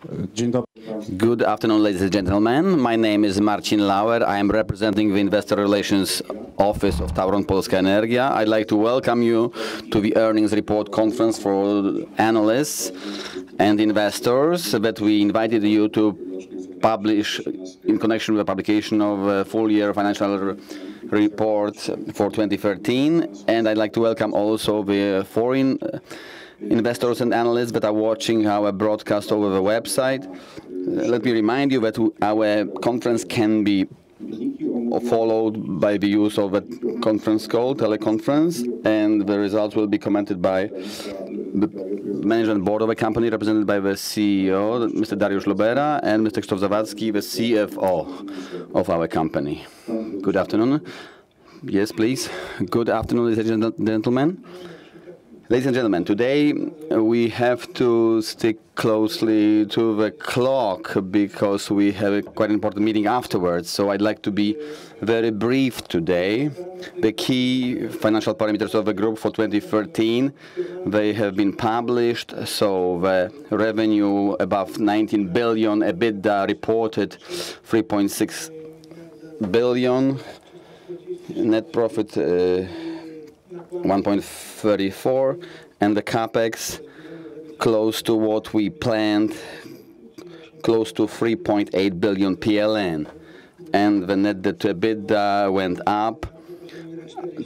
Good afternoon, ladies and gentlemen. My name is Marcin Lauer. I am representing the Investor Relations Office of TAURON Polska Energia. I'd like to welcome you to the earnings report conference for analysts and investors that we invited you to publish in connection with the publication of a full-year financial report for 2013. And I'd like to welcome also the foreign investors and analysts that are watching our broadcast over the website. Let me remind you that our conference can be followed by the use of a conference call, teleconference, and the results will be commented by the management board of the company, represented by the CEO, Mr. Dariusz Lubera, and Mr. Krzysztof Zawadzki, the CFO of our company. Good afternoon. Yes, please. Good afternoon, ladies and gentlemen. Ladies and gentlemen, today we have to stick closely to the clock because we have a quite important meeting afterwards. So I'd like to be very brief today. The key financial parameters of the group for 2013, they have been published. So the revenue above 19 billion, EBITDA reported 3.6 billion, net profit 1.34, and the capex close to what we planned, close to 3.8 billion PLN, and the net debt to EBITDA went up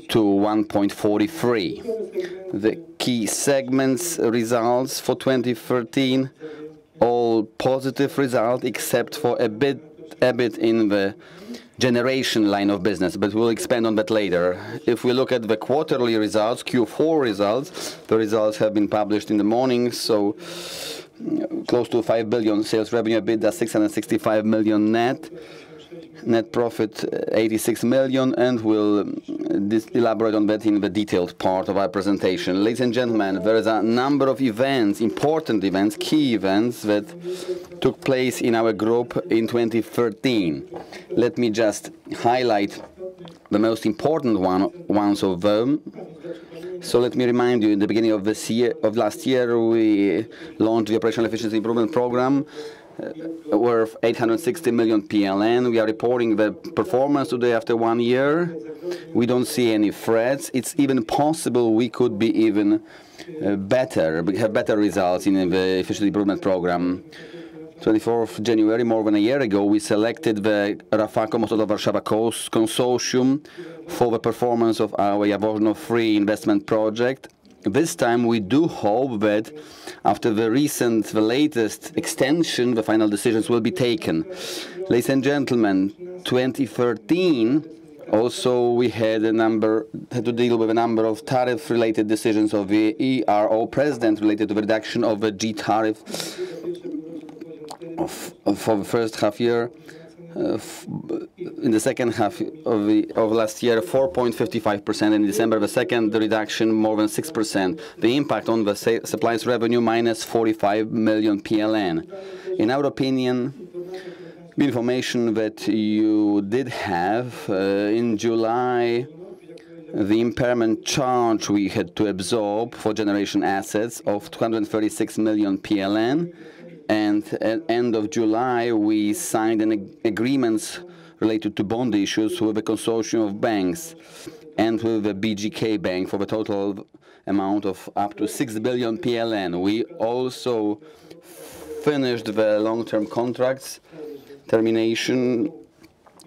to 1.43. The key segments results for 2013, all positive result except for a bit in the generation line of business, but we'll expand on that later. If we look at the quarterly results, Q4 results, the results have been published in the morning, so close to 5 billion sales revenue, EBITDA 665 million net profit 86 million, and we'll elaborate on that in the detailed part of our presentation. Ladies and gentlemen, there is a number of events, important events, key events that took place in our group in 2013. Let me just highlight the most important ones of them. So let me remind you, in the beginning of last year, we launched the Operational Efficiency Improvement Program, worth 860 million PLN. We are reporting the performance today after 1 year. We don't see any threats. It's even possible we could be even better, we have better results in the efficiency improvement program. 24th of January, more than a year ago, we selected the Rafako Mostowa Warszawa Consortium for the performance of our Jaworzno 3 investment project. This time we do hope that after the latest extension, the final decisions will be taken. Ladies and gentlemen, 2013 also we had to deal with a number of tariff-related decisions of the ERO president related to the reduction of the G tariff for the first half year. In the second half of last year, 4.55%. In December, the reduction more than 6%. The impact on the supplies revenue minus 45 million PLN. In our opinion, the information that you did have in July, the impairment charge we had to absorb for generation assets of 236 million PLN. And at the end of July, we signed an agreements related to bond issues with a consortium of banks and with the BGK Bank for the total amount of up to 6 billion PLN. We also finished the long-term contracts, termination,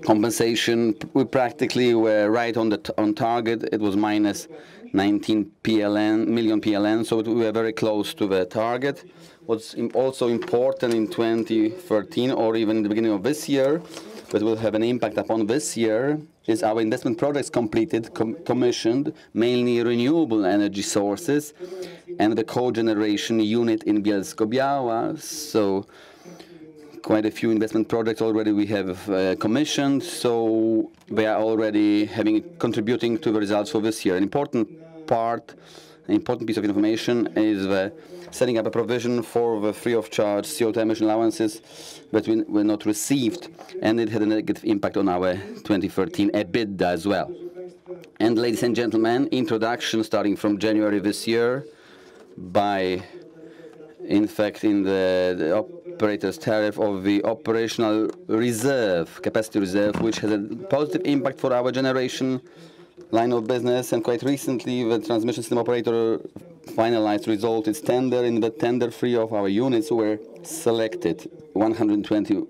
compensation. We practically were right on target. It was minus 19 million PLN, so we were very close to the target. What's also important in 2013 or even in the beginning of this year, but will have an impact upon this year, is our investment projects completed, commissioned, mainly renewable energy sources, and the cogeneration unit in Bielsko-Biała. So quite a few investment projects already we have commissioned, so they are already contributing to the results for this year. An important piece of information is the setting up a provision for the free-of-charge CO2 emission allowances that were not received, and it had a negative impact on our 2013 EBITDA as well. And ladies and gentlemen, introduction starting from January this year by in fact, in the operator's tariff of the operational reserve, capacity reserve, which has a positive impact for our generation line of business. And quite recently, the transmission system operator finalized result its tender. In the tender, 3 of our units were selected, 120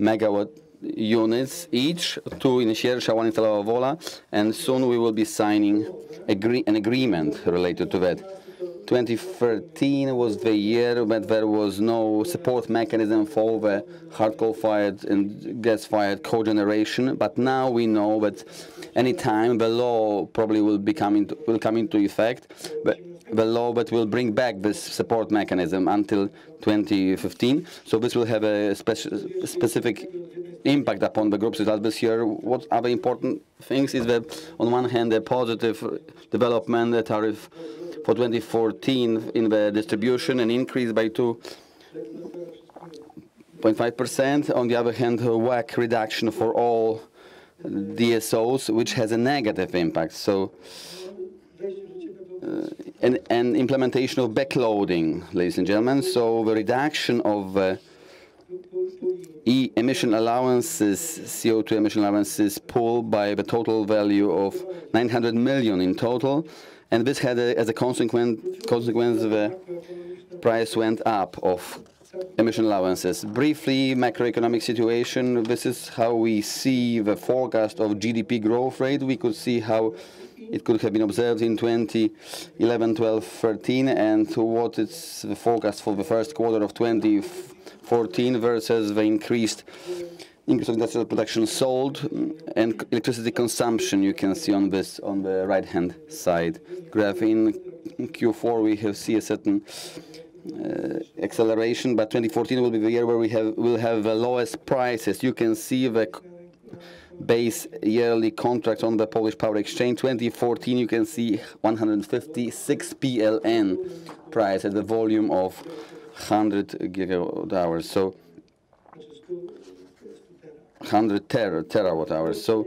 megawatt units each, 2 in Sierra, 1 in Stalowa Wola, and soon we will be signing an agreement related to that. 2013 was the year when there was no support mechanism for the hard coal-fired and gas-fired cogeneration, but now we know that any time the law probably will come into effect, but the law that will bring back this support mechanism until 2015. So this will have a specific impact upon the group's results this year. What other important things is that, on one hand, a positive development, the tariff for 2014 in the distribution, an increase by 2.5%. On the other hand, a WACC reduction for all DSOs, which has a negative impact. So, and implementation of backloading, ladies and gentlemen. So the reduction of emission allowances, CO2 emission allowances, pulled by the total value of 900 million in total. And this had, as a consequence, the price went up of emission allowances. Briefly, macroeconomic situation. This is how we see the forecast of GDP growth rate. We could see how it could have been observed in 2011, 12, 13, and what is the forecast for the first quarter of 2014 versus the increase of industrial production sold and electricity consumption. You can see on this, on the right-hand side graph. In Q4 we see a certain acceleration, but 2014 will be the year where we'll have the lowest prices. You can see the base yearly contract on the Polish Power Exchange. 2014 you can see 156 PLN price at the volume of 100 gigawatt hours. So 100 terawatt hours. So,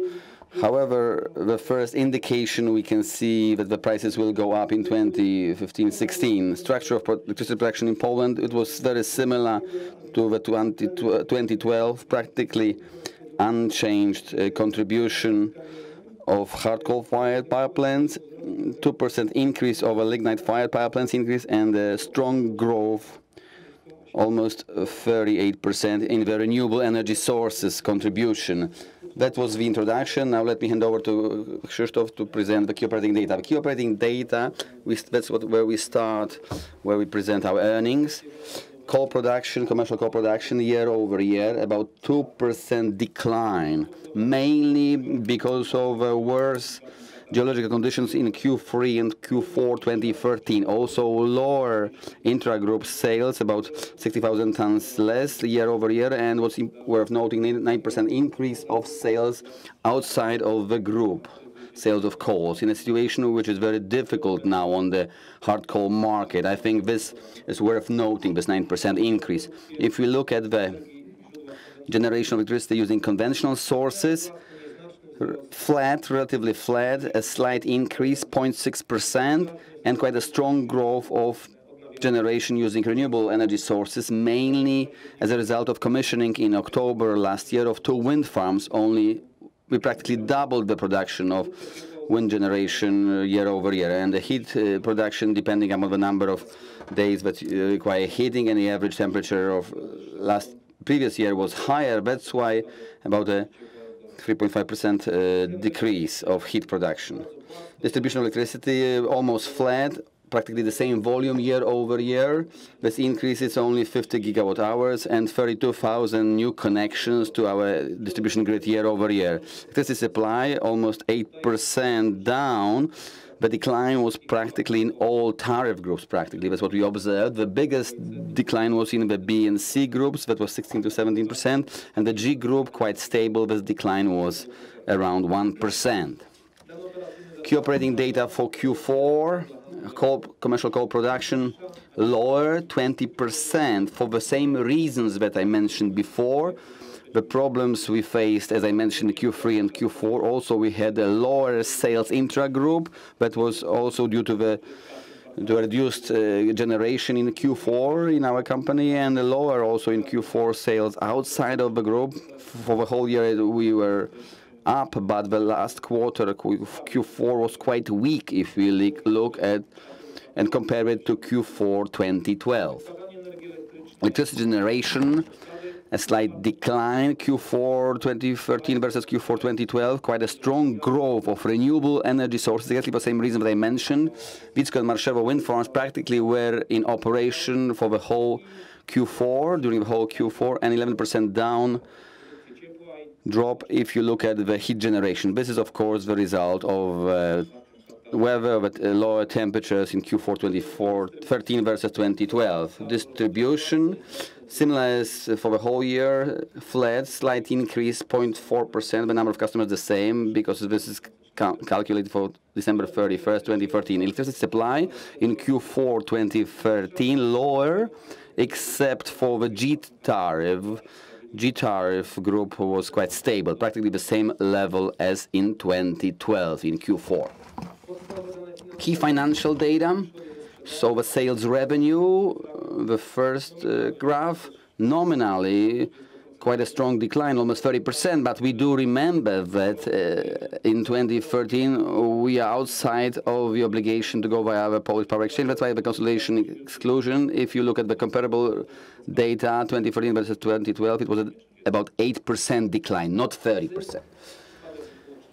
however, the first indication we can see that the prices will go up in 2015-16. Structure of electricity production in Poland, it was very similar to the 2012, practically unchanged contribution of hard coal-fired power plants, 2% increase over lignite-fired power plants increase, and a strong growth, almost 38% in the renewable energy sources contribution. That was the introduction. Now let me hand over to Krzysztof to present the key operating data. The key operating data, that's where we start, where we present our earnings. Coal production, commercial coal production, year over year, about 2% decline, mainly because of worse geological conditions in Q3 and Q4 2013. Also lower intra-group sales, about 60,000 tons less year over year, and what's worth noting, 9% increase of sales outside of the group, sales of coals, in a situation which is very difficult now on the hard coal market. I think this is worth noting, this 9% increase. If we look at the generation of electricity using conventional sources, flat, relatively flat, a slight increase, 0.6%, and quite a strong growth of generation using renewable energy sources, mainly as a result of commissioning in October last year of 2 wind farms. We practically doubled the production of wind generation year over year, and the heat production, depending on the number of days that require heating, and the average temperature of previous year was higher. That's why about a 3.5% decrease of heat production. Distribution of electricity almost flat, practically the same volume year over year. This increase is only 50 gigawatt hours and 32,000 new connections to our distribution grid year over year. Electricity supply almost 8% down. The decline was practically in all tariff groups, practically. That's what we observed. The biggest decline was in the B and C groups, that was 16 to 17%, and the G group, quite stable, this decline was around 1%. Key operating data for Q4, commercial coal production lower, 20%, for the same reasons that I mentioned before. The problems we faced, as I mentioned, Q3 and Q4, also we had a lower sales intra-group, that was also due to the to reduced generation in Q4 in our company, and lower also in Q4 sales outside of the group. For the whole year we were up, but the last quarter, Q4, was quite weak if we look at and compare it to Q4 2012. Electricity generation, a slight decline, Q4 2013 versus Q4 2012, quite a strong growth of renewable energy sources, exactly for the same reason that I mentioned. Vitsko and Marszewo wind farms practically were in operation for the whole Q4, during the whole Q4, and 11% down drop if you look at the heat generation. This is, of course, the result of weather with lower temperatures in Q4 2013 versus 2012. Distribution, similar as for the whole year, flat, slight increase, 0.4%. The number of customers the same, because this is calculated for December 31st, 2013. Electricity supply in Q4 2013 lower, except for the G tariff. G tariff group was quite stable, practically the same level as in 2012 in Q4. Key financial data. So the sales revenue, the first graph, nominally quite a strong decline, almost 30%, but we do remember that in 2013 we are outside of the obligation to go via the Polish Power Exchange. That's why the consolidation exclusion. If you look at the comparable data, 2013 versus 2012, it was about 8% decline, not 30%.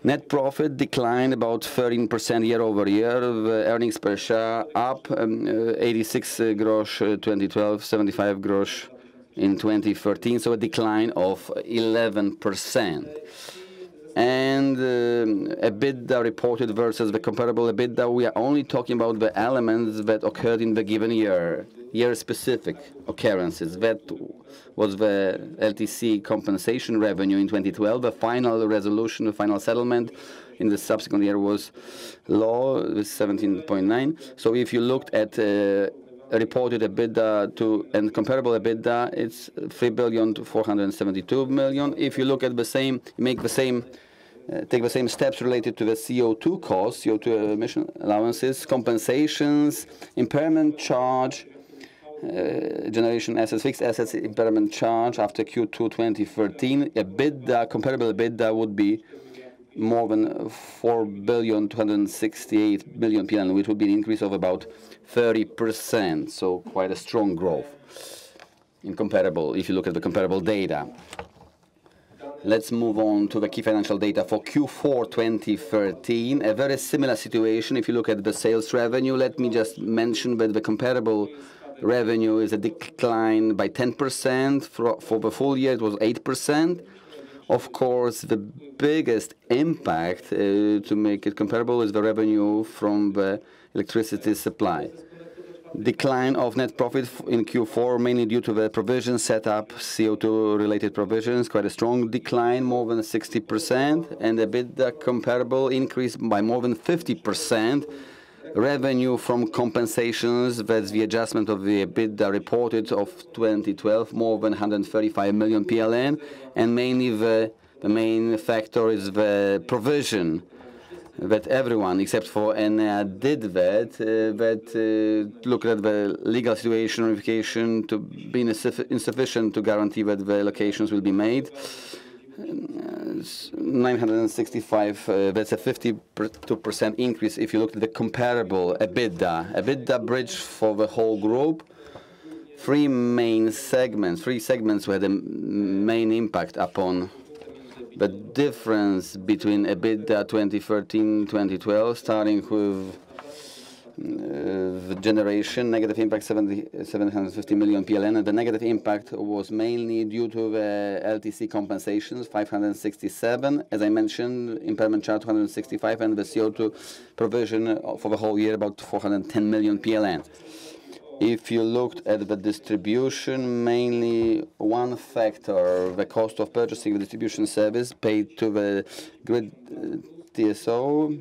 Net profit declined about 13% year over year. The earnings per share up 86 grosz 2012, 75 grosz in 2013, so a decline of 11%. And EBITDA reported versus the comparable EBITDA, we are only talking about the elements that occurred in the given year, year-specific occurrences. That was the LTC compensation revenue in 2012. The final resolution, the final settlement in the subsequent year was low, 17.9. So if you looked at reported EBITDA and comparable EBITDA, it's 3,472 million. If you look at the same, take the same steps related to the CO2 costs, CO2 emission allowances, compensations, impairment charge, generation assets, fixed assets impairment charge after Q2 2013, EBITDA, comparable EBITDA would be more than 4,268 million PLN, which would be an increase of about 30%. So quite a strong growth in comparable, if you look at the comparable data. Let's move on to the key financial data for Q4 2013. A very similar situation if you look at the sales revenue. Let me just mention that the comparable revenue is a decline by 10%. For the full year, it was 8%. Of course, the biggest impact to make it comparable is the revenue from the electricity supply. Decline of net profit in Q4, mainly due to the provision set up, CO2-related provisions, quite a strong decline, more than 60%, and EBITDA comparable increase by more than 50%. Revenue from compensations, that's the adjustment of the EBITDA reported of 2012, more than 135 million PLN, and mainly the main factor is the provision that everyone except for Enea did that looked at the legal situation verification to be insufficient to guarantee that the allocations will be made. 965, that's a 52% increase if you look at the comparable EBITDA. EBITDA bridge for the whole group. Three segments were the main impact upon the difference between EBITDA 2013-2012, starting with the generation, negative impact 750 million PLN, and the negative impact was mainly due to the LTC compensations, 567, as I mentioned, impairment charge 265, and the CO2 provision for the whole year about 410 million PLN. If you looked at the distribution, mainly one factor, the cost of purchasing the distribution service paid to the grid TSO,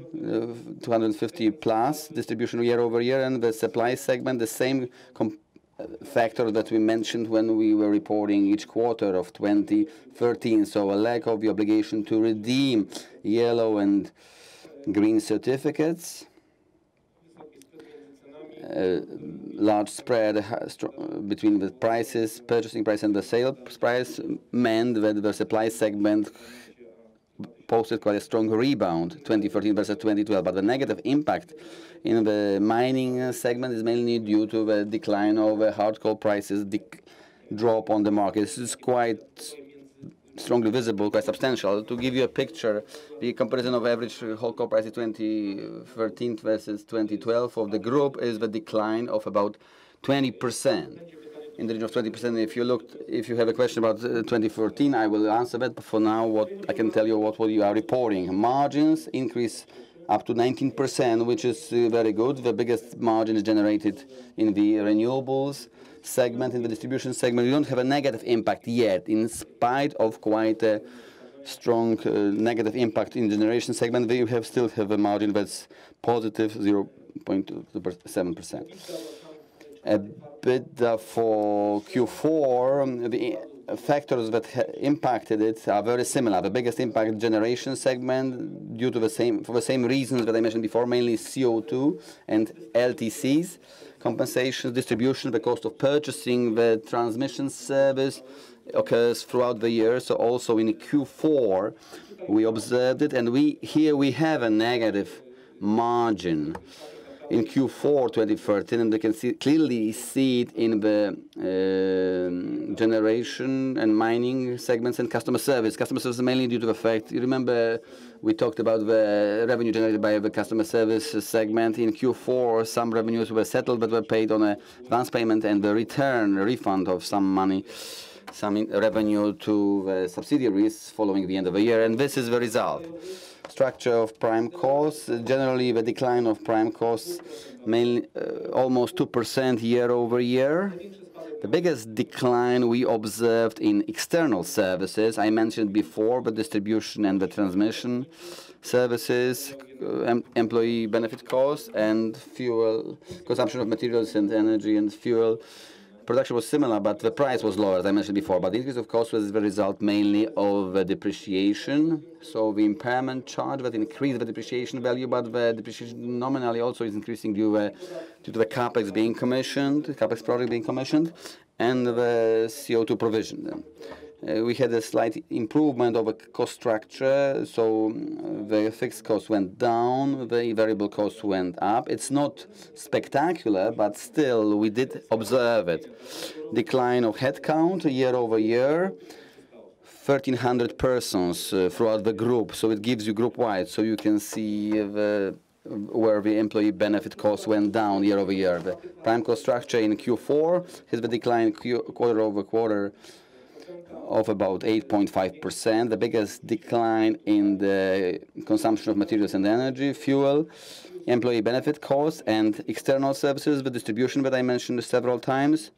250 plus distribution year over year, and the supply segment, the same factor that we mentioned when we were reporting each quarter of 2013. So a lack of the obligation to redeem yellow and green certificates. large spread between the prices, purchasing price and the sales price meant that the supply segment posted quite a strong rebound, 2014 versus 2012. But the negative impact in the mining segment is mainly due to the decline of hard coal prices, drop on the market. This is quite strongly visible, quite substantial. To give you a picture, the comparison of average hard coal price in 2013 versus 2012 of the group is the decline of about 20%. In the region of 20%. If you have a question about 2014, I will answer that. But for now, what I can tell you what you are reporting. Margins increase up to 19%, which is very good. The biggest margin is generated in the renewables segment, in the distribution segment. We don't have a negative impact yet, in spite of quite a strong negative impact in the generation segment. We still have a margin that's positive 0.7%. EBITDA for Q4, the factors that impacted it are very similar. The biggest impact generation segment for the same reasons that I mentioned before, mainly CO2 and LTCs, compensations, distribution, the cost of purchasing the transmission service occurs throughout the year. So also in Q4 we observed it, and here we have a negative margin in Q4 2013, and you can clearly see it in the generation and mining segments and customer service. Customer service is mainly due to the fact, you remember we talked about the revenue generated by the customer service segment. In Q4, some revenues were settled but were paid on an advance payment, and the refund of some money, some revenue to the subsidiaries following the end of the year, and this is the result. Structure of prime costs, generally the decline of prime costs, mainly almost 2% year-over-year. The biggest decline we observed in external services. I mentioned before the distribution and the transmission services, employee benefit costs, and fuel, consumption of materials and energy and fuel. Production was similar, but the price was lower, as I mentioned before. But the increase of cost was the result mainly of depreciation. So the impairment charge that increased the depreciation value, but the depreciation nominally also is increasing due to the capex being commissioned, capex project being commissioned, and the CO2 provision. We had a slight improvement of a cost structure, so the fixed cost went down, the variable cost went up. It's not spectacular, but still we did observe it. Decline of headcount year-over-year, 1,300 persons throughout the group, so it gives you group-wide, so you can see where the employee benefit cost went down year-over-year. The prime cost structure in Q4 has the decline quarter-over-quarter of about 8.5%. The biggest decline in the consumption of materials and energy, fuel, employee benefit costs, and external services, the distribution that I mentioned several times.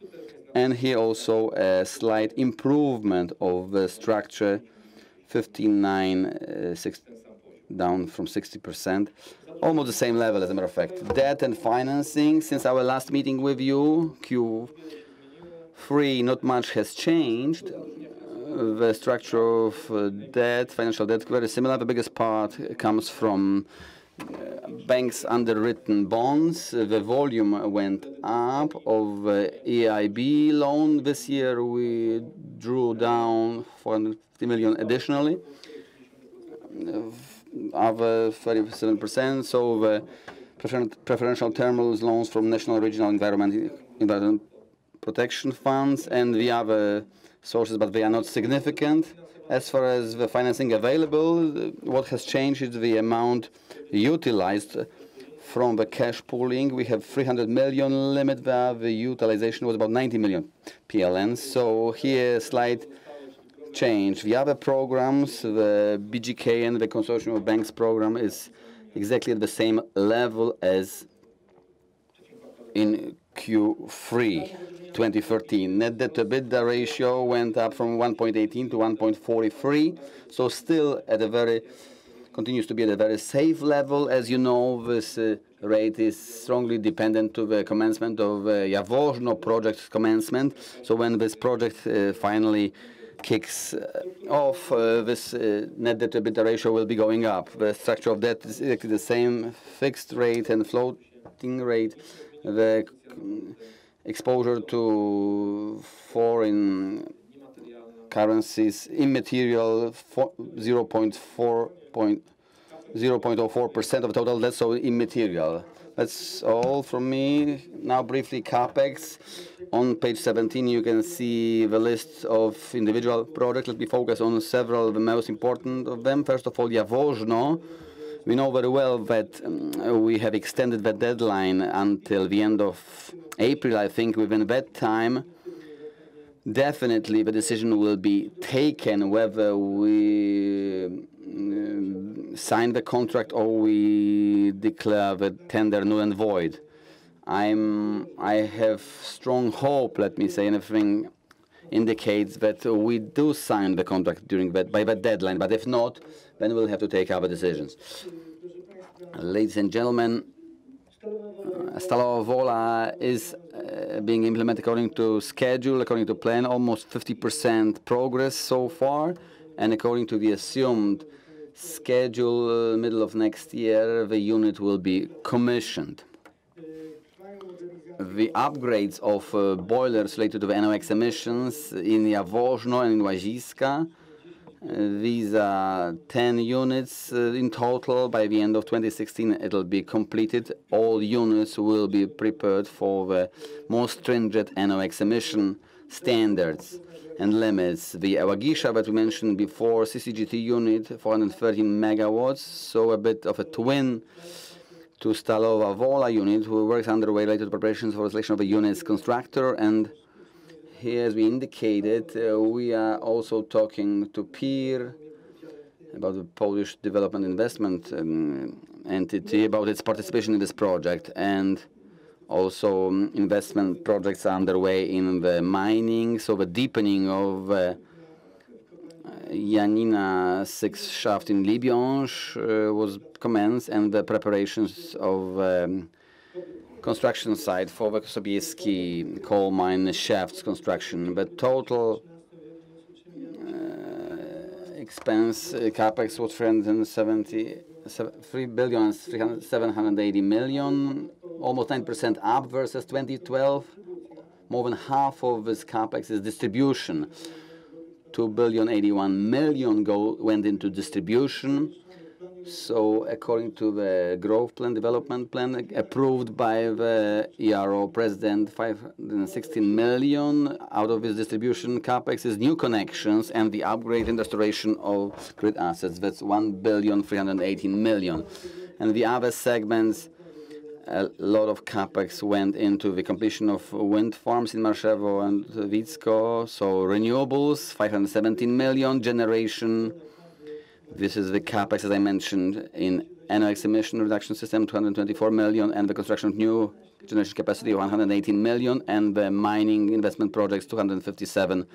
And here also a slight improvement of the structure, 59.6, down from 60%. Almost the same level, as a matter of fact. Debt and financing, since our last meeting with you, Q3, not much has changed. The structure of debt, financial debt, very similar. The biggest part comes from banks underwritten bonds. The volume went up of EIB loan. This year we drew down 450 million additionally, other 37%. So the preferential terminals loans from national regional environment protection funds and the other sources, but they are not significant. As far as the financing available, what has changed is the amount utilized from the cash pooling. We have 300 million limit there. The utilization was about 90 million PLN. So here, slight change. The other programs, the BGK and the Consortium of Banks program, is exactly at the same level as in Q3 2013. Net debt to EBITDA ratio went up from 1.18 to 1.43. So still at a continues to be at a very safe level. As you know, this rate is strongly dependent to the commencement of Jaworzno project commencement. So when this project finally kicks off, this net debt to EBITDA ratio will be going up. The structure of debt is exactly the same, fixed rate and floating rate. The exposure to foreign currencies immaterial, 0.04% of total debt, so immaterial. That's all from me. Now briefly CapEx. On page 17 you can see the list of individual projects. Let me focus on several of the most important of them. First of all, Jaworzno. We know very well that we have extended the deadline until the end of April, I think. Within that time, definitely the decision will be taken whether we sign the contract or we declare the tender null and void. I have strong hope, let me say, and everything indicates that we do sign the contract by that deadline, but if not, then we'll have to take other decisions. Ladies and gentlemen, Stalowa Wola is being implemented according to schedule, according to plan, almost 50% progress so far, and according to the assumed schedule, middle of next year, the unit will be commissioned. The upgrades of boilers related to the NOx emissions in Jaworzno and in Łaziska, these are 10 units in total. By the end of 2016, it'll be completed. All units will be prepared for the more stringent NOx emission standards and limits. The Łagisza that we mentioned before, CCGT unit, 430 megawatts, so a bit of a twin to Stalowa Wola unit, who works underway related to preparations for selection of a unit's constructor. And here, as we indicated, we are also talking to PIR about the Polish Development Investment entity, about its participation in this project. And also investment projects are underway in the mining, so the deepening of Janina 6 shaft in Libionge was commenced, and the preparations of construction site for the Sobieski coal mine shafts construction. The total expense capex was 3,780 million, almost 9% up versus 2012. More than half of this capex is distribution. 2,081 million went into distribution. So according to the growth plan, development plan approved by the ERO president, 516 million out of this distribution capex is new connections and the upgrade and restoration of grid assets. That's 1,318 million. And the other segments, a lot of capex went into the completion of wind farms in Marszewo and Wicko. So renewables, 517 million, generation. This is the capex, as I mentioned, in NOx emission reduction system, 224 million, and the construction of new generation capacity, 118 million, and the mining investment projects, 257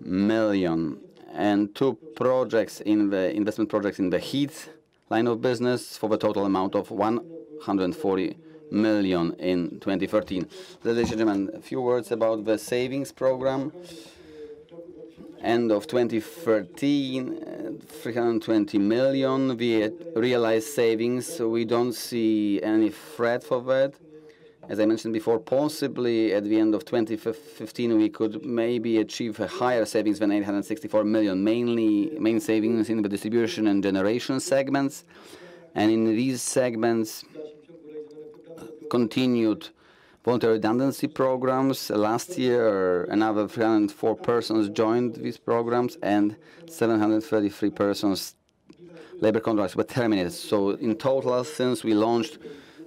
million. And two projects in the investment projects in the heat line of business for the total amount of 140 million in 2013. Ladies and gentlemen, a few words about the savings program. End of 2013, 320 million. We realized savings. We don't see any threat for that. As I mentioned before, possibly at the end of 2015 we could maybe achieve a higher savings than 864 million, main savings in the distribution and generation segments. And in these segments, continued voluntary redundancy programs. Last year, another 304 persons joined these programs, and 733 persons labor contracts were terminated. So in total, since we launched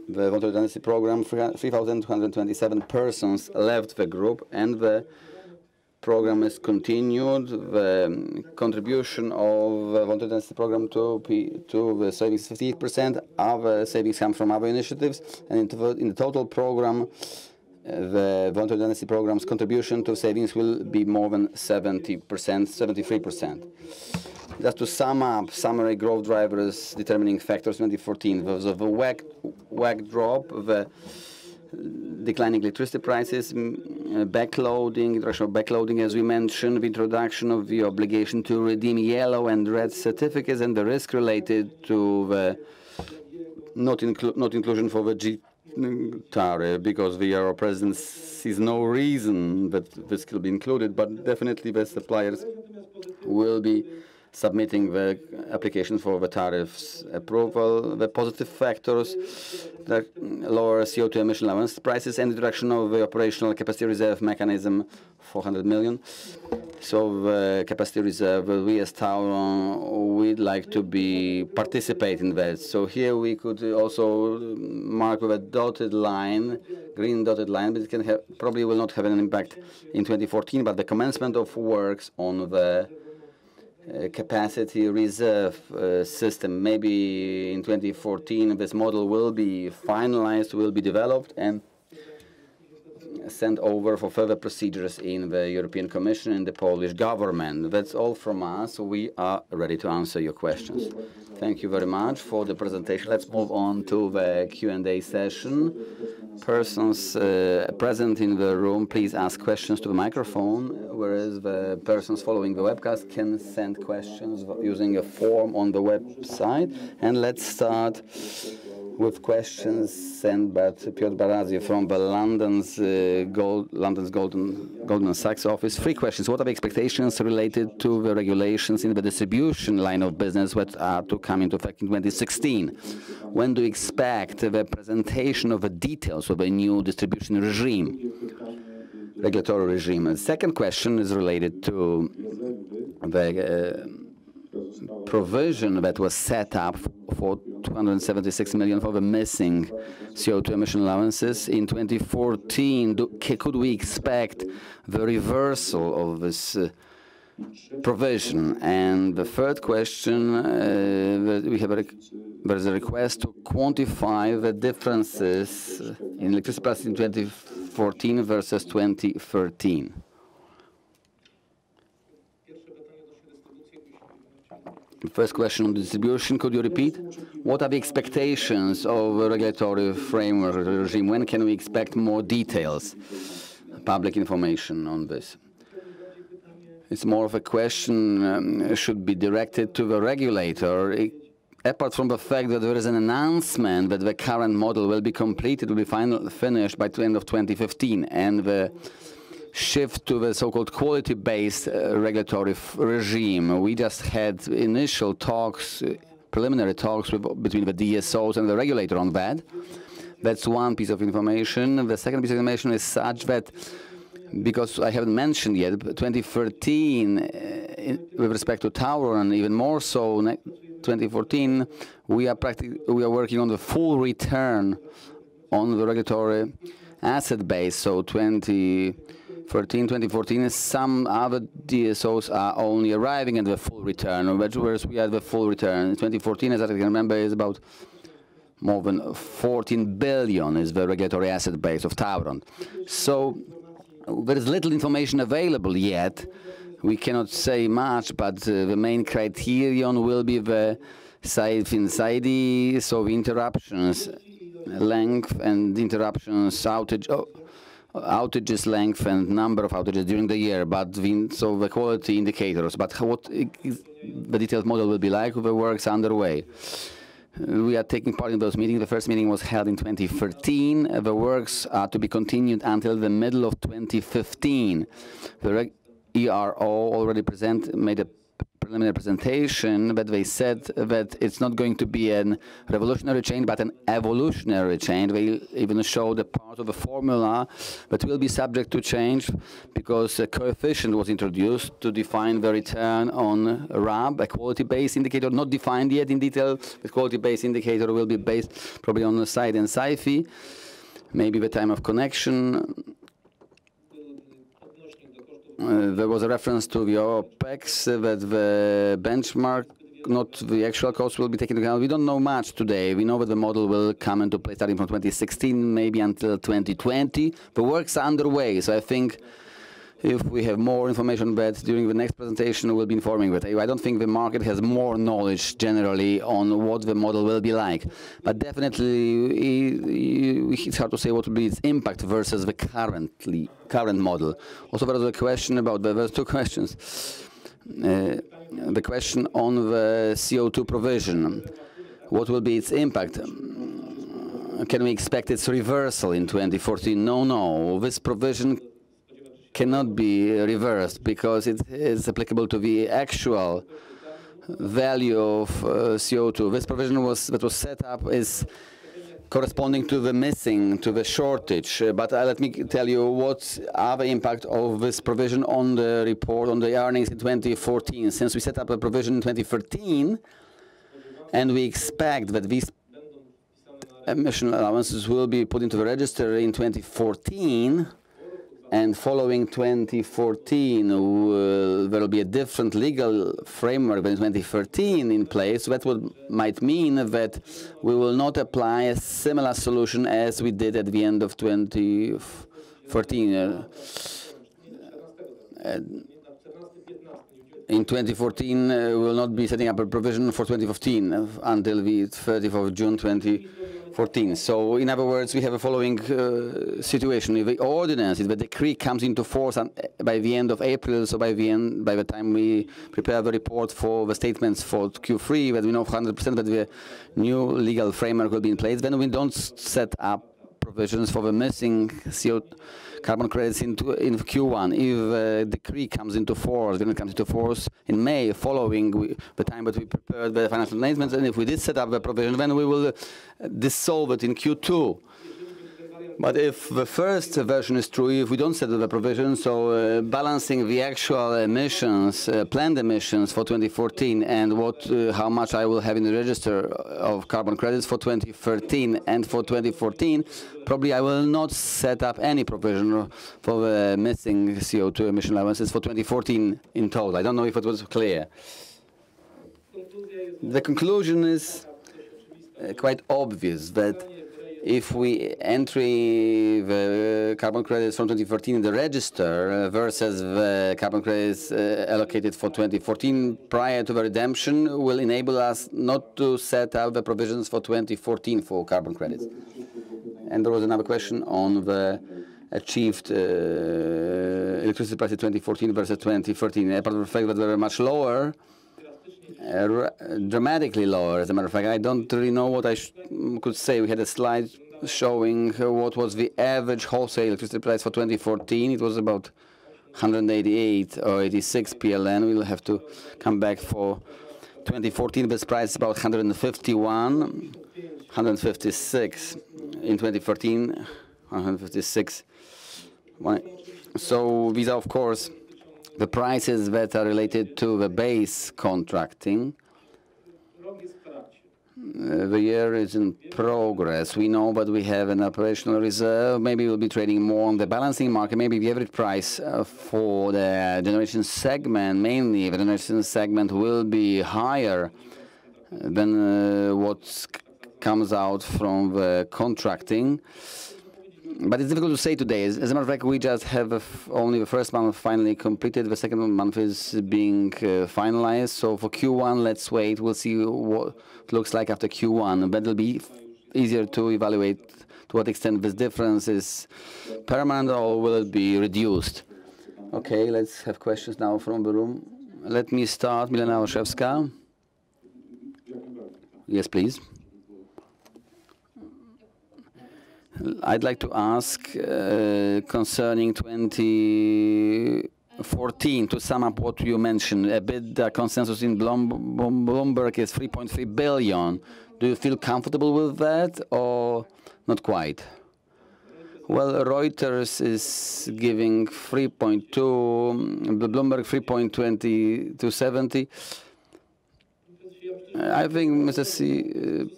the voluntary redundancy program, 3,227 persons left the group, and the program is continued. The contribution of the voluntary redundancy program to the savings is 58%. Other savings come from other initiatives, and in the total program, the voluntary redundancy program's contribution to savings will be more than 70%, 73%. Just to sum up, summary growth drivers, determining factors 2014. There was a WACC drop, the declining electricity prices, backloading, introduction of backloading, as we mentioned, the introduction of the obligation to redeem yellow and red certificates, and the risk related to the not inclusion for the tariff, because the Euro president sees no reason that this could be included, but definitely the suppliers will be submitting the application for the tariffs approval. The positive factors, the lower CO2 emission allowance prices, and introduction of the operational capacity reserve mechanism, 400 million. So the capacity reserve, we as TAURON, we'd like to participate in that. So here we could also mark with a dotted line, green dotted line, but it can have, probably will not have an impact in 2014, but the commencement of works on the capacity reserve system, maybe in 2014 this model will be finalized, will be developed and sent over for further procedures in the European Commission and the Polish government. That's all from us. We are ready to answer your questions. Thank you very much for the presentation. Let's move on to the Q&A session. Persons present in the room, please ask questions to the microphone, whereas the persons following the webcast can send questions using a form on the website. And let's start with questions sent by Piotr Barazzi from the London's Goldman Sachs office. 3 questions. What are the expectations related to the regulations in the distribution line of business that are to come into effect in 2016? When do you expect the presentation of the details of a new distribution regime, regulatory regime? The second question is related to the provision that was set up for 276 million for the missing CO2 emission allowances in 2014. Could we expect the reversal of this provision? And the third question, there is a request to quantify the differences in electricity prices in 2014 versus 2013. First question on distribution, could you repeat? What are the expectations of a regulatory framework regime? When can we expect more details, public information on this? It's more of a question should be directed to the regulator. Apart from the fact that there is an announcement that the current model will be completed, will be finished by the end of 2015, and the shift to the so-called quality-based regulatory regime. We just had initial talks, preliminary talks between the DSOs and the regulator on that. That's one piece of information. The second piece of information is such that, because I haven't mentioned yet, 2013, with respect to TAURON, and even more so 2014, we are working on the full return on the regulatory asset base. So 2014, some other DSOs are only arriving at the full return, whereas we are at the full return. 2014, as I can remember, is about more than 14 billion is the regulatory asset base of TAURON. So there is little information available yet. We cannot say much, but the main criterion will be the SAIDI, so interruptions length and interruptions outages length and number of outages during the year, but so the quality indicators. But what the detailed model will be like, the work's underway. We are taking part in those meetings. The first meeting was held in 2013. The works are to be continued until the middle of 2015. The ERO already made a preliminary presentation, but they said that it's not going to be a revolutionary change, but an evolutionary change. They even showed a part of the formula that will be subject to change, because a coefficient was introduced to define the return on RAB, a quality-based indicator, not defined yet in detail. The quality-based indicator will be based probably on the SAIDI and SAIFI, maybe the time of connection. There was a reference to the OPEX, that the benchmark, not the actual cost, will be taken into account. We don't know much today. We know that the model will come into place starting from 2016, maybe until 2020. The work's are underway, so I think if we have more information that during the next presentation we'll be informing with. I don't think the market has more knowledge generally on what the model will be like. But definitely it's hard to say what will be its impact versus the current model. Also there was a question about, there's 2 questions. The question on the CO2 provision. What will be its impact? can we expect its reversal in 2014? No, no. This provision cannot be reversed because it is applicable to the actual value of CO2. This provision that was set up is corresponding to the shortage. But let me tell you what are the impact of this provision on the report, on the earnings in 2014. Since we set up a provision in 2013, and we expect that these emission allowances will be put into the register in 2014, and following 2014, there will be a different legal framework than 2013 in place. That might mean that we will not apply a similar solution as we did at the end of 2014. In 2014, we will not be setting up a provision for 2015 until the 30th of June 2014. So, in other words, we have a following situation. If the ordinance, if the decree comes into force by the end of April, so by the time we prepare the report for the statements for Q3, that we know 100% that the new legal framework will be in place, then we don't set up provisions for the missing CO2 carbon credits in Q1. If the decree comes into force, then it comes into force in May, following the time that we prepared the financial arrangements, and if we did set up the provision, then we will dissolve it in Q2. But if the first version is true, if we don't set up the provision, so balancing the actual emissions, planned emissions for 2014, and how much I will have in the register of carbon credits for 2013 and for 2014, probably I will not set up any provision for the missing CO2 emission allowances for 2014 in total. I don't know if it was clear. The conclusion is quite obvious that if we entry the carbon credits from 2014 in the register versus the carbon credits allocated for 2014 prior to the redemption, will enable us not to set up the provisions for 2014 for carbon credits. And there was another question on the achieved electricity price in 2014 versus 2013. Apart from the fact that they were much lower, dramatically lower, as a matter of fact. I don't really know what I could say. We had a slide showing what was the average wholesale electricity price for 2014. It was about 188 or 86 PLN. We'll have to come back for 2014. This price is about 151, 156 in 2014, 156. So these are, of course, the prices that are related to the base contracting. The year is in progress. We know that we have an operational reserve. Maybe we'll be trading more on the balancing market. Maybe the average price for the generation segment, mainly the generation segment, will be higher than what comes out from the contracting. But it's difficult to say today. As a matter of fact, we just have only the first month finally completed. The second month is being finalized. So for Q1, let's wait. We'll see what it looks like after Q1. But it'll be easier to evaluate to what extent this difference is permanent or will it be reduced. Okay, let's have questions now from the room. Let me start. Milena Olszewska. Yes, please. I'd like to ask concerning 2014, to sum up what you mentioned, a bit the consensus in Bloomberg is 3.3 billion. Do you feel comfortable with that or not quite? Well, Reuters is giving 3.2, Bloomberg 3.270. I think, Mr.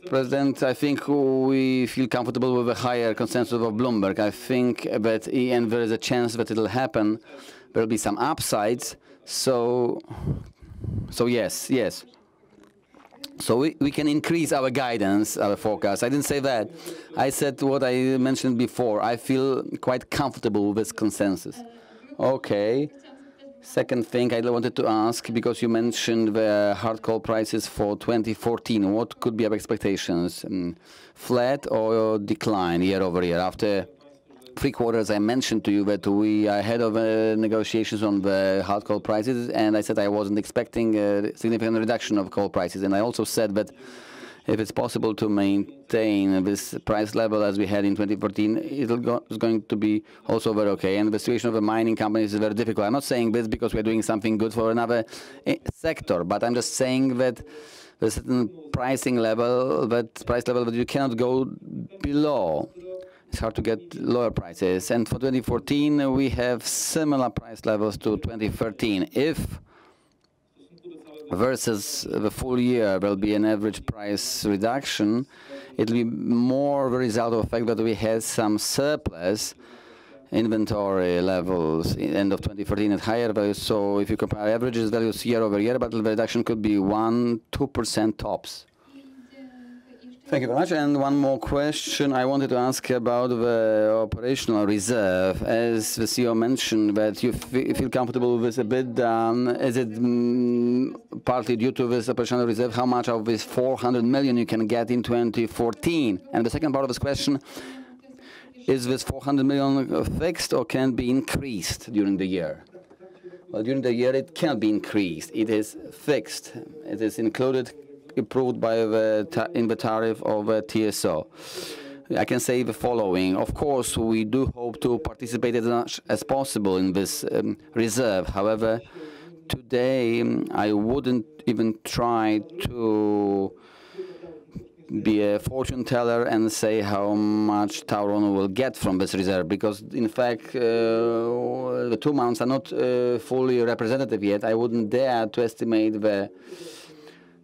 President, I think we feel comfortable with a higher consensus of Bloomberg. I think that, and there is a chance that it will happen. There will be some upsides. So yes. So we can increase our guidance, our forecast. I didn't say that. I said what I mentioned before. I feel quite comfortable with this consensus. Okay. Second thing I wanted to ask, because you mentioned the hard coal prices for 2014, what could be our expectations? Flat or decline year over year? After 3 quarters, I mentioned to you that we are ahead of negotiations on the hard coal prices, and I said I wasn't expecting a significant reduction of coal prices. And I also said that if it's possible to maintain this price level as we had in 2014, it's going to be also very okay. And the situation of the mining companies is very difficult. I'm not saying this because we're doing something good for another sector, but I'm just saying that there's a certain price level that you cannot go below. It's hard to get lower prices. And for 2014, we have similar price levels to 2013. If versus the full year there will be an average price reduction, it will be more the result of the fact that we had some surplus inventory levels in end of 2014 at higher values. So if you compare averages values year over year, but the reduction could be 1–2% tops. Thank you very much. And one more question I wanted to ask about the operational reserve. As the CEO mentioned that you feel comfortable with a bit, is it partly due to this operational reserve? How much of this 400 million you can get in 2014? And the second part of this question, is this 400 million fixed or can be increased during the year? Well, during the year it can be increased. It is fixed. It is included, approved by in the tariff of TSO. I can say the following. Of course, we do hope to participate as much as possible in this reserve. However, today I wouldn't even try to be a fortune teller and say how much TAURON will get from this reserve, because in fact the 2 months are not fully representative yet. I wouldn't dare to estimate the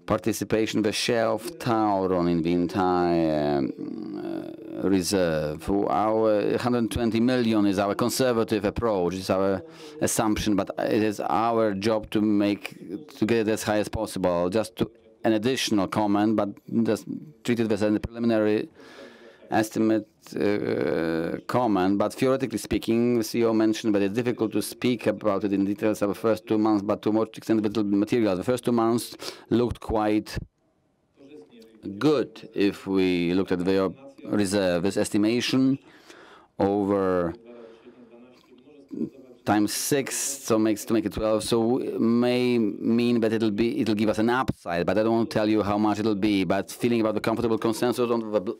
participation, the share of TAURON in the entire reserve. Our 120 million is our conservative approach, is our assumption, but it is our job to get it as high as possible. Just to an additional comment, but just treat it as a preliminary estimate comment. But theoretically speaking, the CEO mentioned that it's difficult to speak about it in details of the first 2 months, but to much extent little material. The first 2 months looked quite good if we looked at the reserve. This estimation over times 6, so to make it 12, so may mean that it'll give us an upside, but I don't want to tell you how much it'll be. But feeling about the comfortable consensus on the,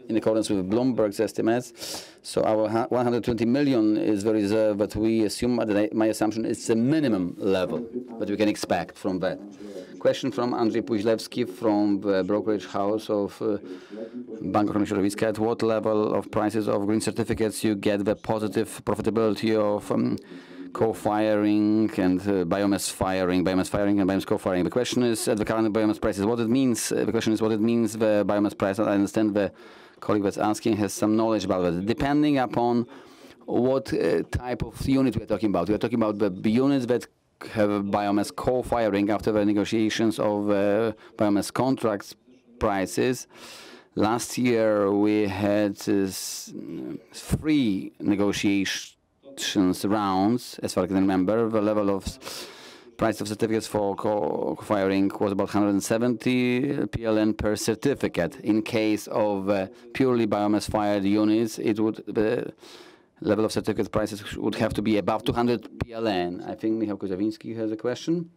in accordance with Bloomberg's estimates, so our 120 million is the reserve, but we assume that my assumption is the minimum level that we can expect from that. Question from Andrzej Puźlewski from the brokerage house of Bank Ochrony Środowiska. At what level of prices of green certificates you get the positive profitability of co-firing and biomass firing and biomass co-firing? The question is, at the current biomass prices, what it means. The question is what it means, the biomass price. I understand the colleague that's asking has some knowledge about it. Depending upon what type of unit we're talking about. We're talking about the units that have biomass co-firing after the negotiations of biomass contracts prices. Last year we had 3 negotiations rounds, as far as I can remember. The level of price of certificates for co-firing was about 170 PLN per certificate. In case of purely biomass-fired units, the level of certificate prices would have to be above 200 PLN. I think Michał Kozawiński has a question.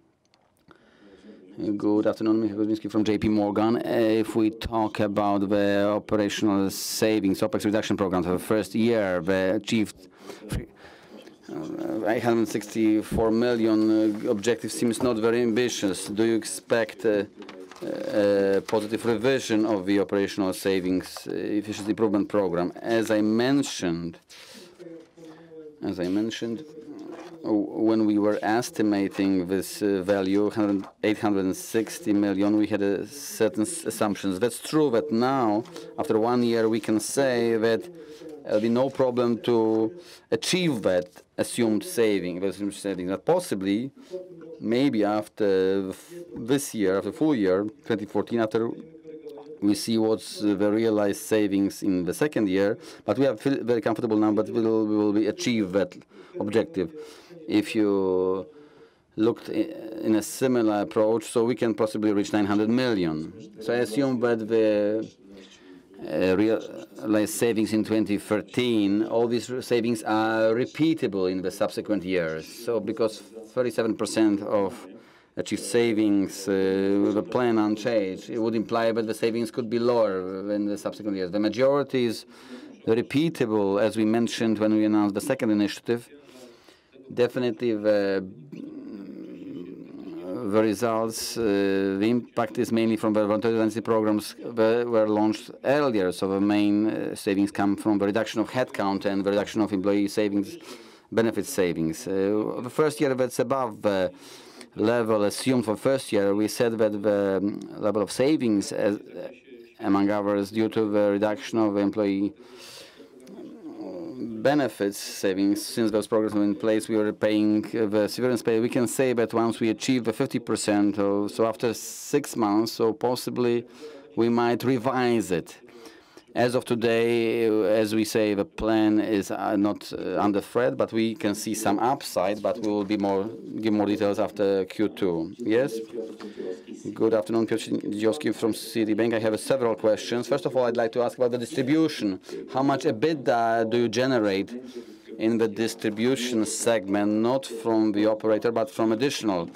Good afternoon, Michał Kozawiński from JP Morgan. If we talk about the operational savings, OPEX reduction program for the first year, they achieved 864 million. Objective seems not very ambitious. Do you expect a positive revision of the operational savings efficiency improvement program? As I mentioned, when we were estimating this value, 860 million, we had certain assumptions. That's true that now, after 1 year, we can say that there'll be no problem to achieve that assumed saving. That possibly, maybe after this year, after full year, 2014, after we see what's the realized savings in the second year, but we are very comfortable now, but we will achieve that objective. If you looked in a similar approach, so we can possibly reach 900 million. So I assume that the realized savings in 2013, all these savings are repeatable in the subsequent years. So because 37% of achieved savings with a plan unchanged, it would imply that the savings could be lower in the subsequent years. The majority is repeatable, as we mentioned when we announced the second initiative. Definitely the results, the impact is mainly from the voluntary redundancy programs that were launched earlier. So the main savings come from the reduction of headcount and the reduction of employee savings, benefit savings. The first year that's above the level assumed for first year, we said that the level of savings, among others, due to the reduction of employee benefits savings, since those programs were in place, we were paying the severance pay. We can say that once we achieve the 50%, or so after 6 months, so possibly we might revise it. As of today, as we say, the plan is not under threat, but we can see some upside, but we will give more details after Q2. Yes? Good afternoon, Piotr Dziowski from Citibank. I have several questions. First of all, I'd like to ask about the distribution. How much EBITDA do you generate in the distribution segment, not from the operator, but from additional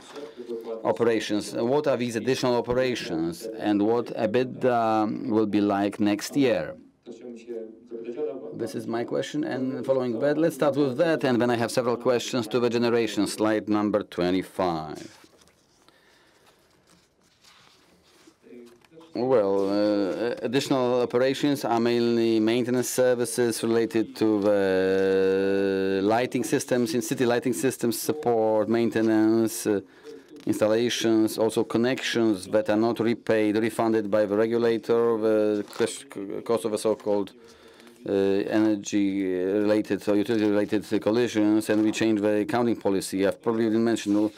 operations? What are these additional operations, and what EBITDA will be like next year? This is my question, and following that, let's start with that, and then I have several questions to the generation. Slide number 25. Well, additional operations are mainly maintenance services related to the lighting systems, in city lighting systems, support, maintenance, installations, also connections that are not refunded by the regulator, the cost of a so-called energy-related or utility-related collisions, and we change the accounting policy. I've probably didn't mention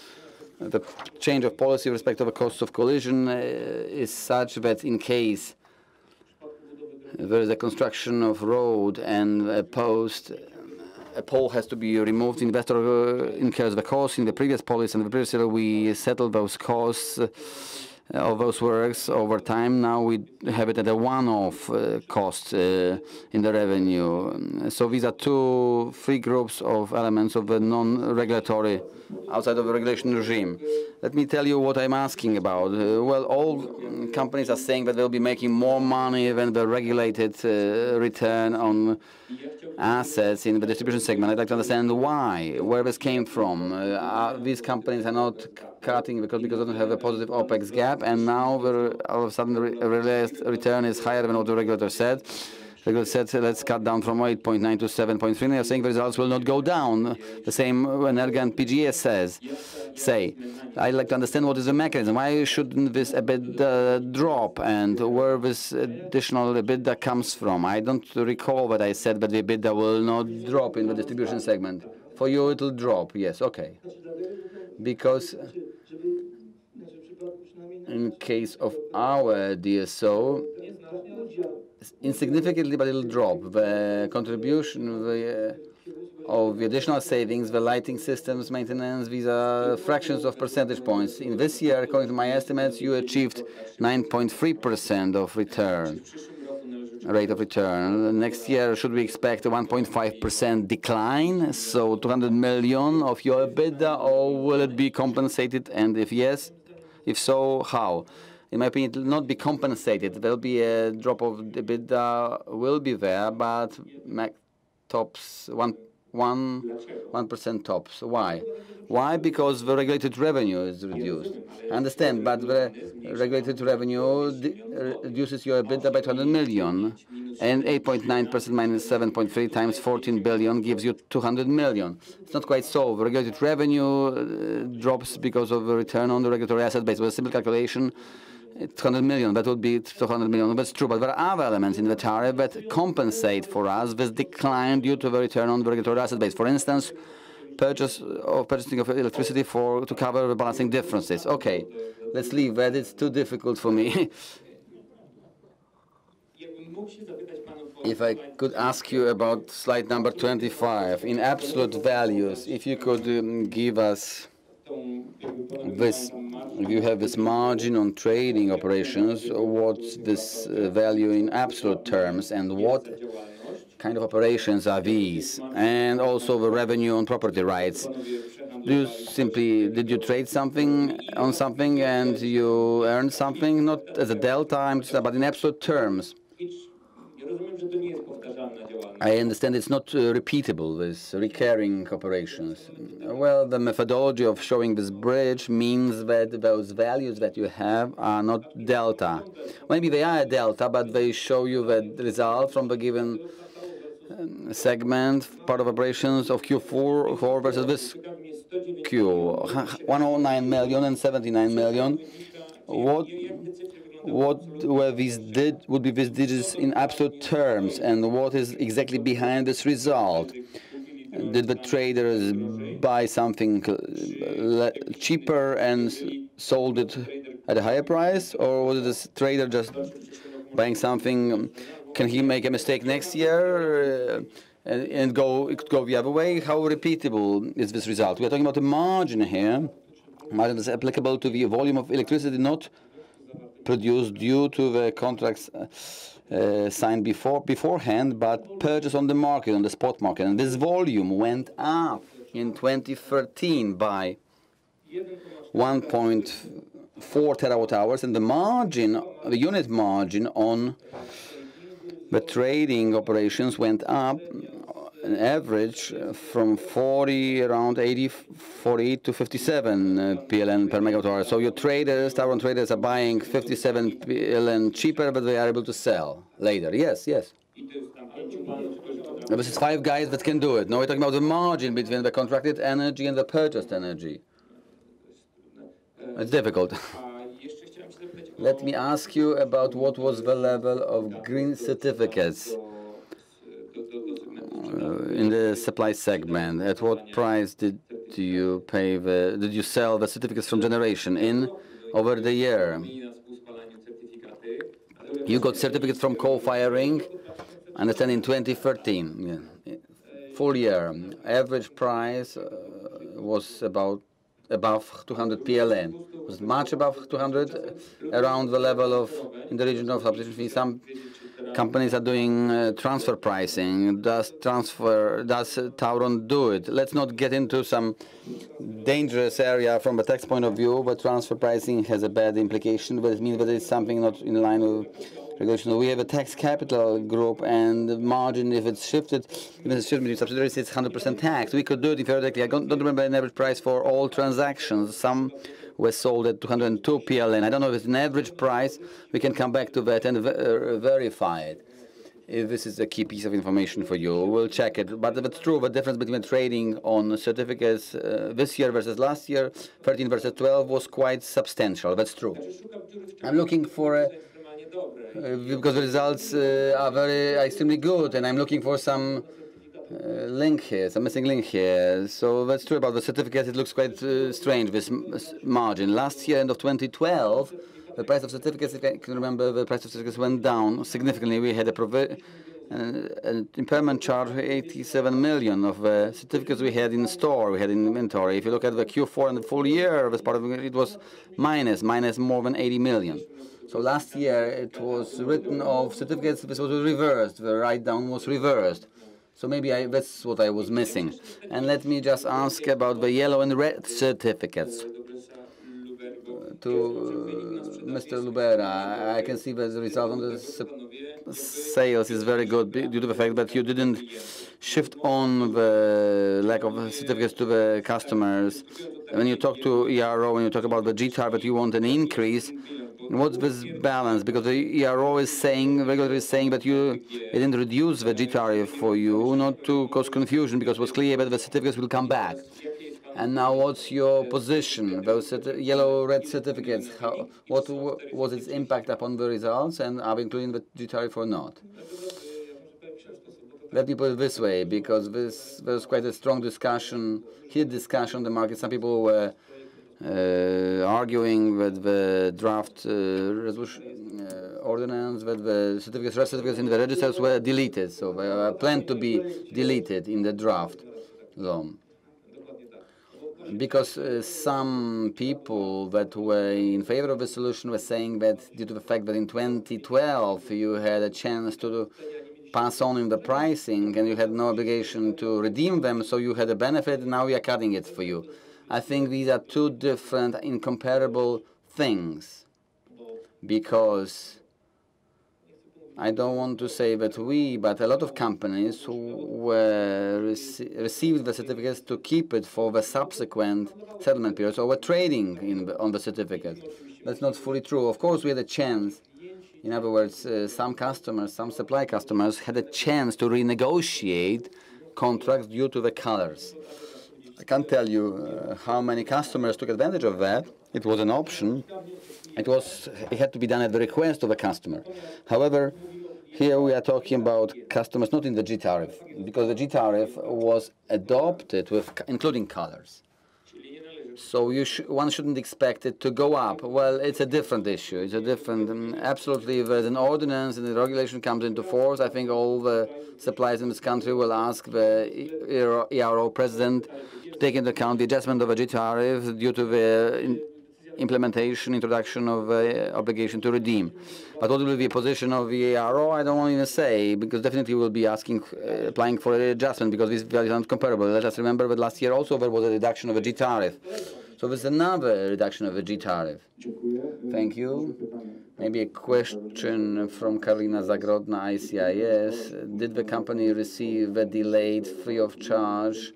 the change of policy with respect to the cost of collision is such that in case there is a construction of road and a pole has to be removed, the investor incurs the cost. In the previous policy and the previous year, we settled those costs of those works over time. Now we have it at a one-off cost in the revenue. So these are three groups of elements of the non-regulatory, outside of the regulation regime. Let me tell you what I'm asking about. Well, all companies are saying that they'll be making more money than the regulated return on assets in the distribution segment. I'd like to understand why, where this came from. These companies are not cutting because they don't have a positive OPEX gap, and now all of a sudden the realized return is higher than what the regulator said. The regulator said, let's cut down from 8.9 to 7.3. They are saying the results will not go down. The same Energa and PGS say. I'd like to understand what is the mechanism. Why shouldn't this EBITDA drop, and where this additional EBITDA comes from? I don't recall that I said that the EBITDA will not drop in the distribution segment. For you, it will drop. Yes, okay. Because in case of our DSO, insignificantly, but it'll drop. The contribution of the additional savings, the lighting systems, maintenance, these are fractions of percentage points. In this year, according to my estimates, you achieved 9.3% of return, rate of return. Next year, should we expect a 1.5% decline? So 200 million of your EBITDA, or will it be compensated? And if yes, if so, how? In my opinion, it will not be compensated. There will be a drop of EBITDA, will be there, but tops 1% tops. Why? Why? Because the regulated revenue is reduced. I understand, but the regulated revenue reduces your EBITDA by 200 million, and 8.9% minus 7.3 times 14 billion gives you 200 million. It's not quite so. The regulated revenue drops because of the return on the regulatory asset base. With a simple calculation, 200 million, that would be 200 million. That's true, but there are other elements in the tariff that compensate for us this decline due to the return on the regulatory asset base. For instance, purchasing of electricity to cover the balancing differences. Okay, let's leave that. It's too difficult for me. If I could ask you about slide number 25, in absolute values, if you could give us this, if you have this margin on trading operations, what's this value in absolute terms, and what kind of operations are these? And also the revenue on property rights. did you trade something on something and you earned something, not as a delta, but in absolute terms? I understand it's not repeatable, this recurring operations. Well, the methodology of showing this bridge means that those values that you have are not delta. Maybe they are a delta, but they show you the result from the given segment, part of operations of Q4 versus this Q, 109 million and 79 million. What would be these digits in absolute terms, and what is exactly behind this result? Did the traders buy something cheaper and sold it at a higher price, or was this trader just buying something? Can he make a mistake next year and go the other way? How repeatable is this result? We are talking about the margin here. Margin is applicable to the volume of electricity not produced due to the contracts signed beforehand, but purchased on the market, on the spot market. And this volume went up in 2013 by 1.4 terawatt hours, and the margin, the unit margin on the trading operations went up an average from 40, around 48 to 57 PLN per megawatt hour. So your traders, TAURON traders, are buying 57 PLN cheaper, but they are able to sell later. Yes, yes. This is 5 guys that can do it. Now we're talking about the margin between the contracted energy and the purchased energy. It's difficult. Let me ask you about what was the level of green certificates in the supply segment. At what price did you sell the certificates from generation in over the year? You got certificates from coal firing, I understand, in 2013. Yeah. Full year. Average price was above 200 PLN. It was much above 200, around the level of, in the region of subscription fee. Some companies are doing transfer pricing. Does TAURON do it? Let's not get into some dangerous area from a tax point of view, but transfer pricing has a bad implication, but it means that it's something not in line with regulation. We have a tax capital group, and the margin, if it's shifted, between subsidiaries, it's 100% tax. We could do it theoretically. I don't remember an average price for all transactions. Some were sold at 202 PLN. I don't know if it's an average price. We can come back to that and verify it. If this is a key piece of information for you, we'll check it. But if it's true, the difference between trading on certificates this year versus last year, 13 versus 12, was quite substantial. That's true. I'm looking for because the results are extremely good, and I'm looking for some link here, some missing link here. So that's true about the certificates. It looks quite strange, this margin. Last year, end of 2012, the price of certificates, if I can remember, the price of certificates went down significantly. We had an impairment charge of 87 million of certificates we had in store, we had in inventory. If you look at the Q4 and the full year, as part of it was minus more than 80 million. So last year it was written of certificates, this was reversed, the write-down was reversed. So maybe that's what I was missing. And let me just ask about the yellow and red certificates. To Mr. Lubera, I can see that the result on the sales is very good due to the fact that you didn't shift on the lack of certificates to the customers. When you talk to ERO, when you talk about the G target, you want an increase. What's this balance? Because the ERO is saying, regulator is saying that it didn't reduce the G tariff for you, not to cause confusion, because it was clear that the certificates will come back. And now what's your position? Those yellow-red certificates, what was its impact upon the results, and are we including the G tariff or not? Let me put it this way, because there was quite a strong discussion, heated discussion on the market. Some people were arguing that the draft resolution ordinance, that the certificates in the registers were deleted, so they are planned to be deleted in the draft law. Because some people that were in favor of the solution were saying that due to the fact that in 2012 you had a chance to pass on in the pricing and you had no obligation to redeem them, so you had a benefit, and now we are cutting it for you. I think these are two different, incomparable things, because I don't want to say that we, but a lot of companies who received the certificates to keep it for the subsequent settlement periods, or were trading on the certificate. That's not fully true. Of course, we had a chance. In other words, some customers, some supply customers had a chance to renegotiate contracts due to the colors. I can't tell you how many customers took advantage of that. It was an option. It had to be done at the request of a customer. However, here we are talking about customers not in the G tariff, because the G tariff was adopted with including colors. So one shouldn't expect it to go up. Well, it's a different issue. It's a different, absolutely, there's an ordinance and the regulation comes into force. I think all the suppliers in this country will ask the ERO president to take into account the adjustment of a G tariff due to the introduction of obligation to redeem. But what will be the position of the ERO? I don't want to even say, because definitely we'll be applying for an adjustment, because these values are not comparable. Let us remember that last year also there was a reduction of a G tariff. So there's another reduction of a G tariff. Thank you. Maybe a question from Karolina Zagrodna, ICIS. Did the company receive a delayed free of charge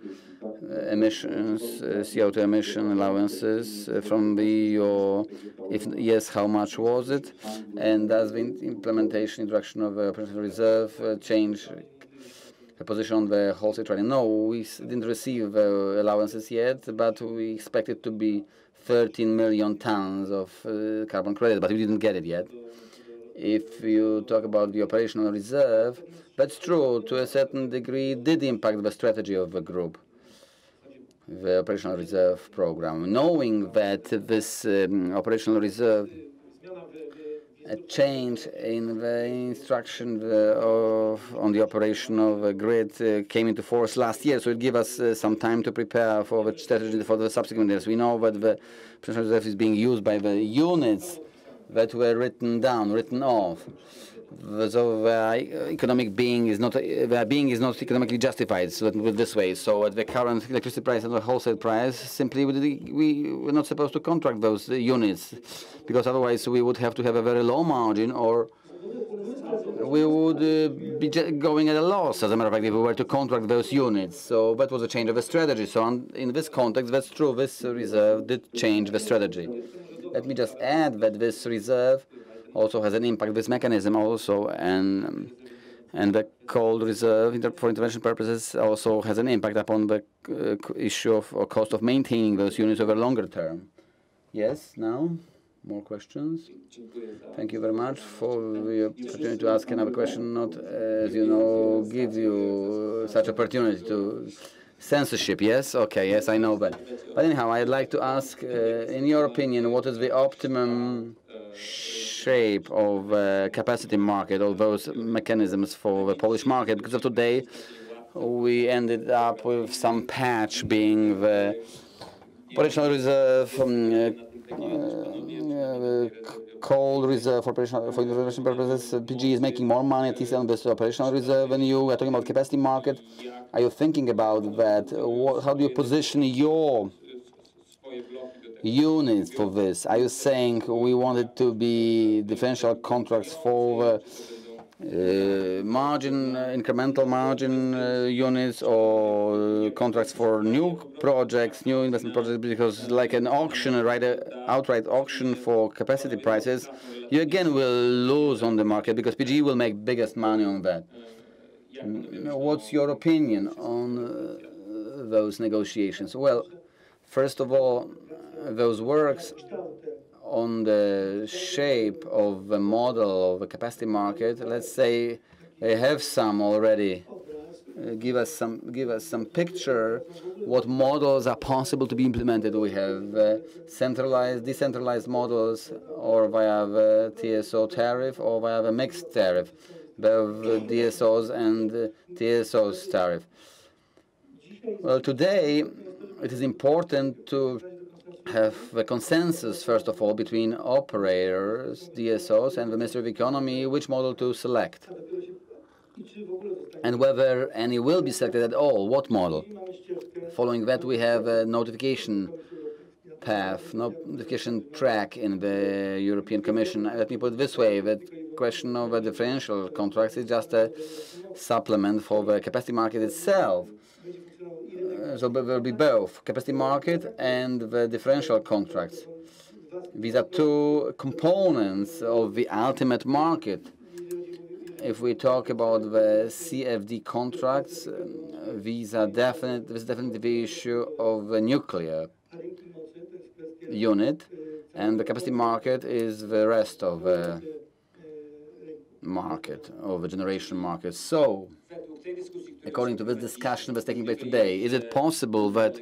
emissions, CO2 emission allowances from the EU, or if yes, how much was it? And does the introduction of a operational reserve change the position on the wholesale trading? No, we didn't receive allowances yet, but we expect it to be 13 million tons of carbon credit, but we didn't get it yet. If you talk about the operational reserve, that's true, to a certain degree, did impact the strategy of the group, the operational reserve program. Knowing that this operational reserve, a change in the instruction on the operation of a grid came into force last year, so it gave us some time to prepare for the strategy for the subsequent years. We know that the operational reserve is being used by the units that were written off. So economic being is not economically justified. So with this way, so at the current electricity price and the wholesale price, simply we were not supposed to contract those units, because otherwise we would have to have a very low margin, or we would be going at a loss. As a matter of fact, if we were to contract those units, so that was a change of the strategy. So in this context, that's true. This reserve did change the strategy. Let me just add that this reserve also has an impact, this mechanism also, and the cold reserve for intervention purposes also has an impact upon the issue of or cost of maintaining those units over longer term. Yes, now, more questions? Thank you very much for the opportunity to ask another question. Not, as you know, give you such opportunity to censorship, yes? Okay, yes, I know that. But anyhow, I'd like to ask, in your opinion, what is the optimum shape of capacity market, of those mechanisms for the Polish market? Because of today, we ended up with some patch being the operational reserve, cold reserve for intervention purposes. PG is making more money at least on this operational reserve than you. We're talking about capacity market. Are you thinking about that? How do you position your units for this? Are you saying we want it to be differential contracts for incremental margin units, or contracts for new projects, new investment projects? Because like an auction, outright auction for capacity prices, you again will lose on the market, because PGE will make biggest money on that. What's your opinion on those negotiations? Well, first of all, those works on the shape of the model of the capacity market, let's say they have some already. Give us some picture what models are possible to be implemented. We have centralized, decentralized models, or via the TSO tariff, or via the mixed tariff, the DSOs and TSOs tariff. Well, today it is important to have the consensus, first of all, between operators, DSOs, and the Ministry of Economy, which model to select, and whether any will be selected at all, what model. Following that, we have a notification path, notification track in the European Commission. Let me put it this way, that question of the differential contracts is just a supplement for the capacity market itself. So there will be both, capacity market and the differential contracts. These are two components of the ultimate market. If we talk about the CFD contracts, this is definitely the issue of the nuclear unit, and the capacity market is the rest of the market, of the generation market. So, according to this discussion that's taking place today, is it possible that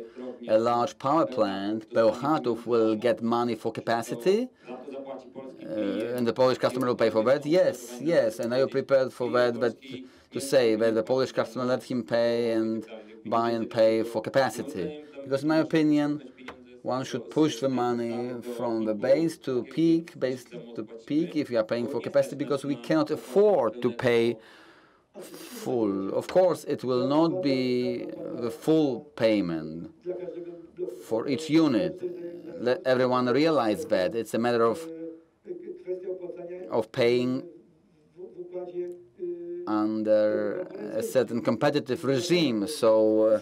a large power plant, Bełchatów, will get money for capacity? And the Polish customer will pay for that? Yes, yes. And are you prepared for that, to say that the Polish customer let him pay and buy and pay for capacity? Because in my opinion, one should push the money from the base to peak, if you are paying for capacity, because we cannot afford to pay full. Of course, it will not be the full payment for each unit. Let everyone realize that. It's a matter of paying under a certain competitive regime. So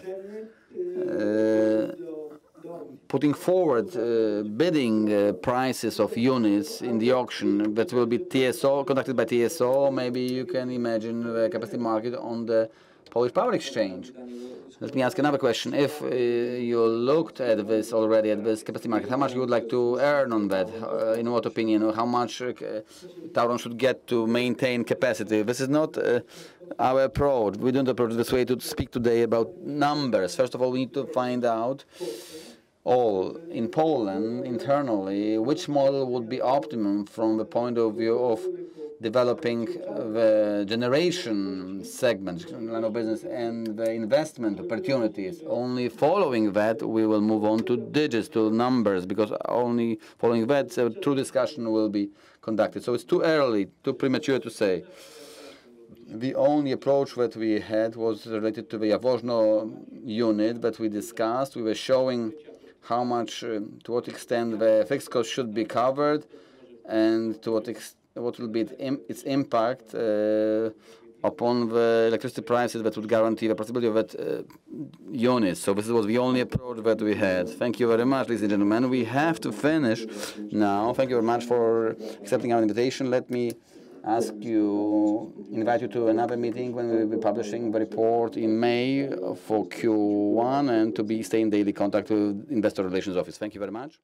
putting forward bidding prices of units in the auction that will be TSO, conducted by TSO, maybe you can imagine the capacity market on the Polish Power Exchange. Let me ask another question. If you looked at this already, at this capacity market, how much you would like to earn on that? In what opinion, how much TAURON should get to maintain capacity? This is not our approach. We don't approach this way to speak today about numbers. First of all, we need to find out in Poland, internally, which model would be optimum from the point of view of developing the generation segment, line of business, and the investment opportunities. Only following that, we will move on to digits, to numbers, because only following that, a true discussion will be conducted. So it's too early, too premature to say. The only approach that we had was related to the Jaworzno unit that we discussed. We were showing how much, to what extent the fixed cost should be covered, and to what will be its impact upon the electricity prices that would guarantee the possibility of that unit. So this was the only approach that we had. Thank you very much, ladies and gentlemen. We have to finish now. Thank you very much for accepting our invitation. Let me invite you to another meeting when we will be publishing the report in May for Q1, and to stay in daily contact with Investor Relations Office. Thank you very much.